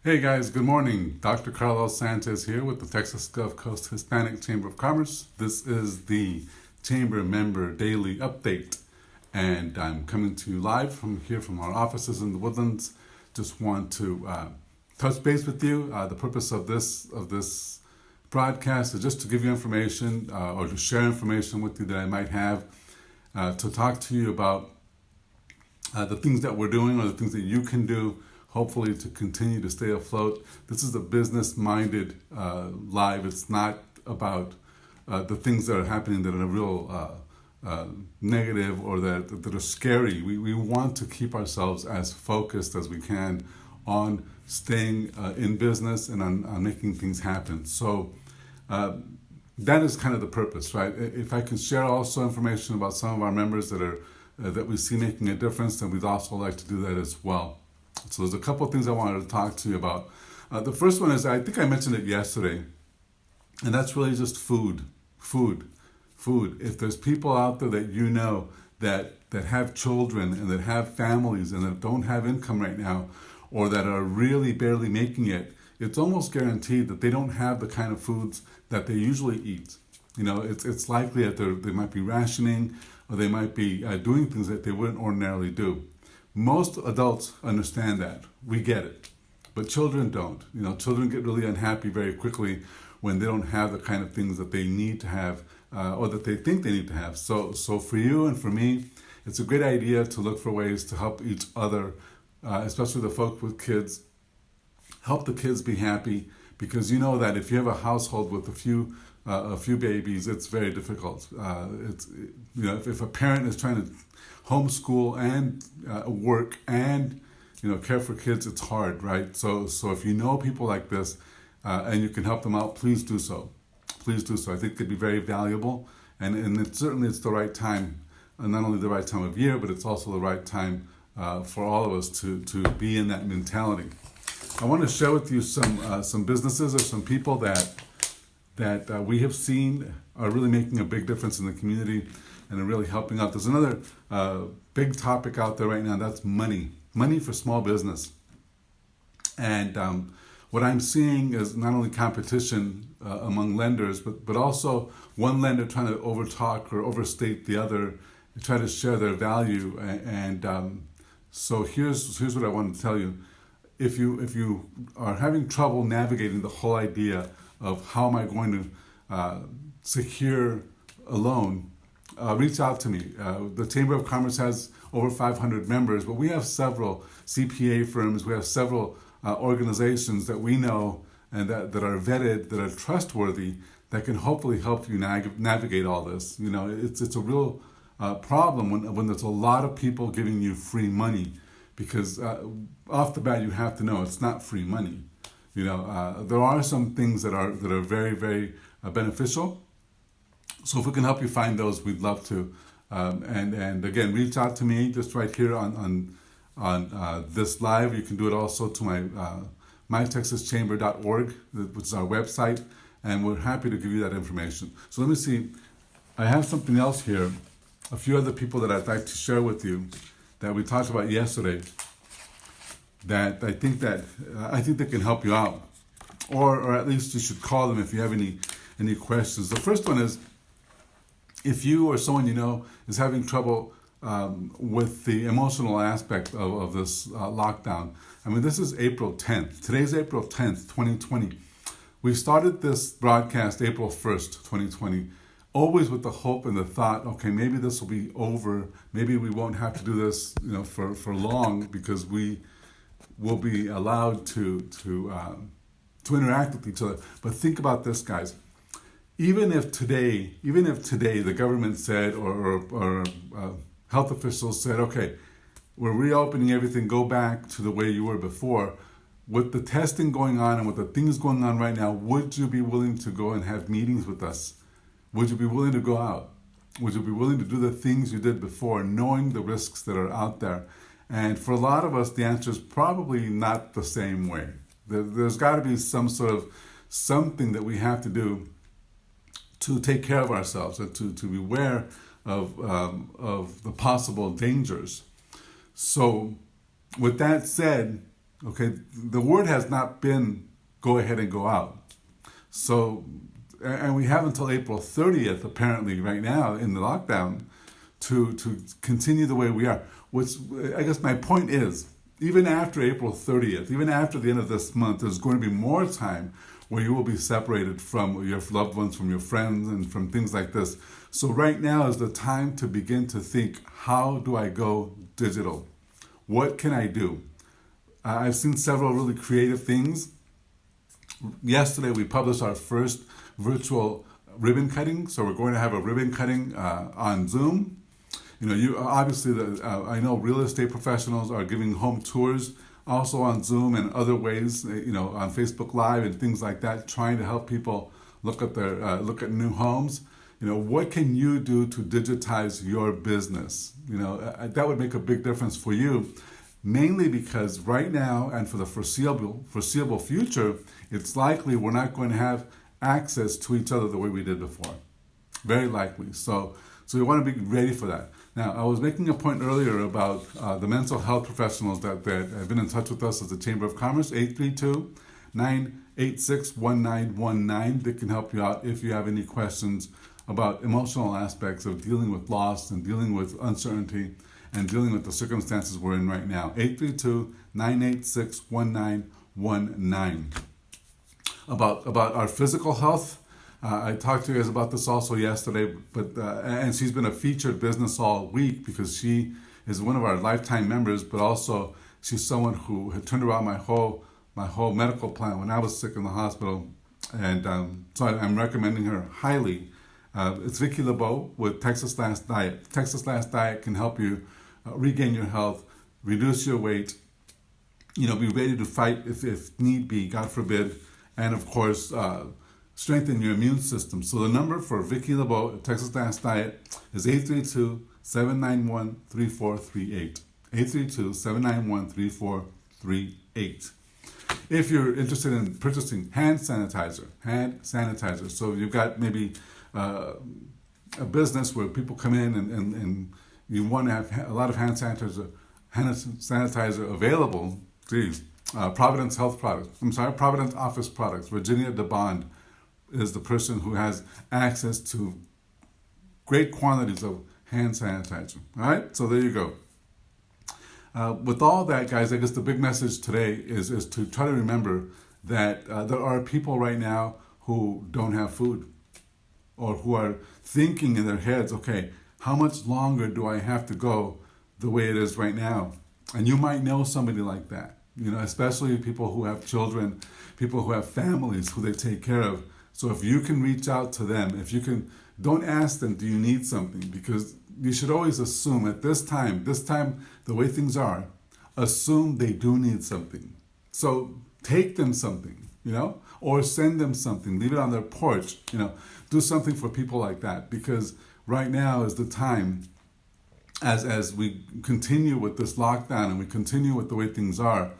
Hey guys, good morning. Dr. Carlos Sanchez here with the Texas Gulf Coast Hispanic Chamber of Commerce. This is the Chamber Member Daily Update, and I'm coming to you live from here from our offices in the Woodlands. Just want to touch base with you. The purpose of this broadcast is just to give you information or to share information with you that I might have to talk to you about the things that we're doing or the things that you can do, hopefully to continue to stay afloat. This is a business-minded live. It's not about the things that are happening that are real negative or that are scary. We want to keep ourselves as focused as we can on staying in business and on making things happen. So that is kind of the purpose, right? If I can share also information about some of our members that we see making a difference, then we'd also like to do that as well. So there's a couple of things I wanted to talk to you about. The first one is, I think I mentioned it yesterday, and that's really just food. If there's people out there that you know that have children and that have families and that don't have income right now, or that are really barely making it, it's almost guaranteed that they don't have the kind of foods that they usually eat. You know, it's likely that they might be rationing, or they might be doing things that they wouldn't ordinarily do. Most adults understand that. We get it. But children don't. You know, children get really unhappy very quickly when they don't have the kind of things that they need to have or that they think they need to have. So for you and for me, it's a great idea to look for ways to help each other, especially the folks with kids. Help the kids be happy, because you know that if you have a household with a few babies, it's very difficult. If a parent is trying to homeschool and work and care for kids, it's hard, right? So if you know people like this and you can help them out, please do so. Please do so. I think it could be very valuable, and it's the right time, not only the right time of year, but it's also the right time for all of us to be in that mentality. I want to share with you some businesses or some people that we have seen are really making a big difference in the community and are really helping out. There's another big topic out there right now, that's money for small business. And what I'm seeing is not only competition among lenders, but also one lender trying to overtalk or overstate the other, and try to share their value. So here's what I want to tell you. If you are having trouble navigating the whole idea of how am I going to secure a loan, reach out to me. The Chamber of Commerce has over 500 members, but we have several CPA firms, we have several organizations that we know and that are vetted, that are trustworthy, that can hopefully help you navigate all this. You know, it's a real problem when there's a lot of people giving you free money, because off the bat you have to know it's not free money. You know, there are some things that are very, very beneficial. So if we can help you find those, we'd love to. And again, reach out to me just right here on this live. You can do it also to my mytexaschamber.org, which is our website, and we're happy to give you that information. So let me see. I have something else here. A few other people that I'd like to share with you that we talked about yesterday, that I think they can help you out, or at least you should call them if you have any questions. The first one is, if you or someone you know is having trouble with the emotional aspect of this lockdown. I mean, this is April 10th. Today's April 10th, 2020. We started this broadcast April 1st, 2020, always with the hope and the thought, okay, maybe this will be over. Maybe we won't have to do this, for long, because we will be allowed to interact with each other. But think about this, guys. Even if today the government said or health officials said, okay, we're reopening everything, go back to the way you were before, with the testing going on and with the things going on right now, would you be willing to go and have meetings with us? Would you be willing to go out? Would you be willing to do the things you did before, knowing the risks that are out there? And for a lot of us, the answer is probably not the same way. There's got to be some sort of something that we have to do to take care of ourselves and to be aware of the possible dangers. So with that said, Okay, the word has not been go ahead and go out. So, and we have until April 30th, apparently, right now in the lockdown, to continue the way we are. Which, I guess my point is, even after April 30th, even after the end of this month, there's going to be more time where you will be separated from your loved ones, from your friends, and from things like this. So right now is the time to begin to think, how do I go digital? What can I do? I've seen several really creative things. Yesterday we published our first virtual ribbon cutting. So we're going to have a ribbon cutting on Zoom. You know, you obviously, I know real estate professionals are giving home tours also on Zoom and other ways, you know, on Facebook Live and things like that, trying to help people look at new homes. You know, what can you do to digitize your business? You know, that would make a big difference for you, mainly because right now and for the foreseeable future, it's likely we're not going to have access to each other the way we did before. Very likely. So we want to be ready for that. Now, I was making a point earlier about the mental health professionals that have been in touch with us as the Chamber of Commerce, 832-986-1919. They can help you out if you have any questions about emotional aspects of dealing with loss and dealing with uncertainty and dealing with the circumstances we're in right now. 832-986-1919. About our physical health, I talked to you guys about this also yesterday, but and she's been a featured business all week because she is one of our lifetime members, but also she's someone who had turned around my whole medical plan when I was sick in the hospital, and so I'm recommending her highly. It's Vicky LeBeau with Texas Last Diet. Texas Last Diet can help you regain your health, reduce your weight, you know, be ready to fight if need be, God forbid, and of course, strengthen your immune system. So the number for Vicky LeBeau at Texas Last Diet is 832-791-3438. 832-791-3438. If you're interested in purchasing hand sanitizer. So you've got maybe a business where people come in and you want to have a lot of hand sanitizer available. Geez, Providence Office Products. Virginia DeBond is the person who has access to great quantities of hand sanitizer. All right, so there you go. With all that, guys, I guess the big message today is to try to remember that there are people right now who don't have food, or who are thinking in their heads, okay, how much longer do I have to go the way it is right now? And you might know somebody like that, you know, especially people who have children, people who have families who they take care of. So if you can reach out to them, if you can, don't ask them, do you need something? Because you should always assume at this time, the way things are, assume they do need something. So take them something, you know, or send them something, leave it on their porch, you know, do something for people like that, because right now is the time, as we continue with this lockdown and we continue with the way things are,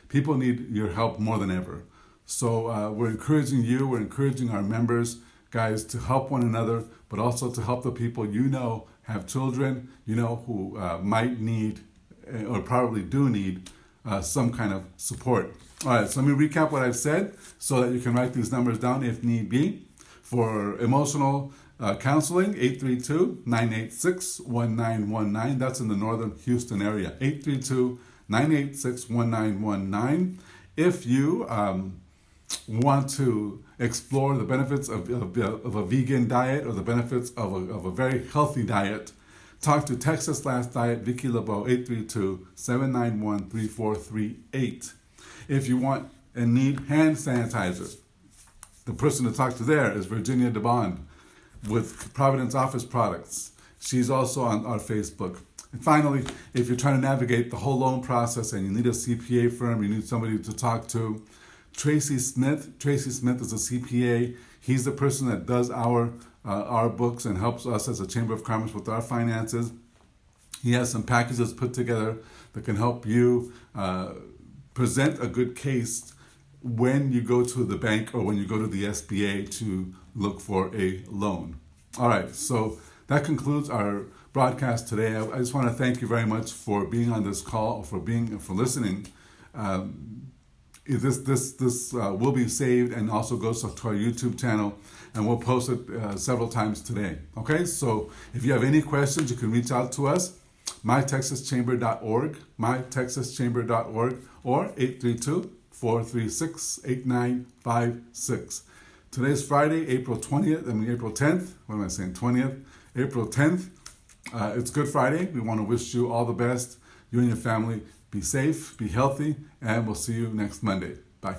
people need your help more than ever. So we're encouraging our members, guys, to help one another, but also to help the people you know have children, you know, who might need or probably do need some kind of support. All right, so let me recap what I've said so that you can write these numbers down if need be. For emotional counseling, 832-986-1919. That's in the northern Houston area, 832-986-1919. If you want to explore the benefits of a vegan diet or the benefits of a very healthy diet, talk to Texas Last Diet, Vicky LeBeau, 832-791-3438. If you want and need hand sanitizer, the person to talk to there is Virginia DeBond with Providence Office Products. She's also on our Facebook. And finally, if you're trying to navigate the whole loan process and you need a CPA firm, you need somebody to talk to, Tracy Smith. Tracy Smith is a CPA. He's the person that does our books and helps us as a Chamber of Commerce with our finances. He has some packages put together that can help you present a good case when you go to the bank or when you go to the SBA to look for a loan. All right, so that concludes our broadcast today. I just want to thank you very much for being on this call, for listening. This will be saved and also goes to our YouTube channel, and we'll post it several times today. Okay, so if you have any questions, you can reach out to us, mytexaschamber.org, mytexaschamber.org, or 832-436-8956. Today's Friday, April 10th. What am I saying? 20th? April 10th. It's Good Friday. We want to wish you all the best. You and your family, be safe, be healthy, and we'll see you next Monday. Bye.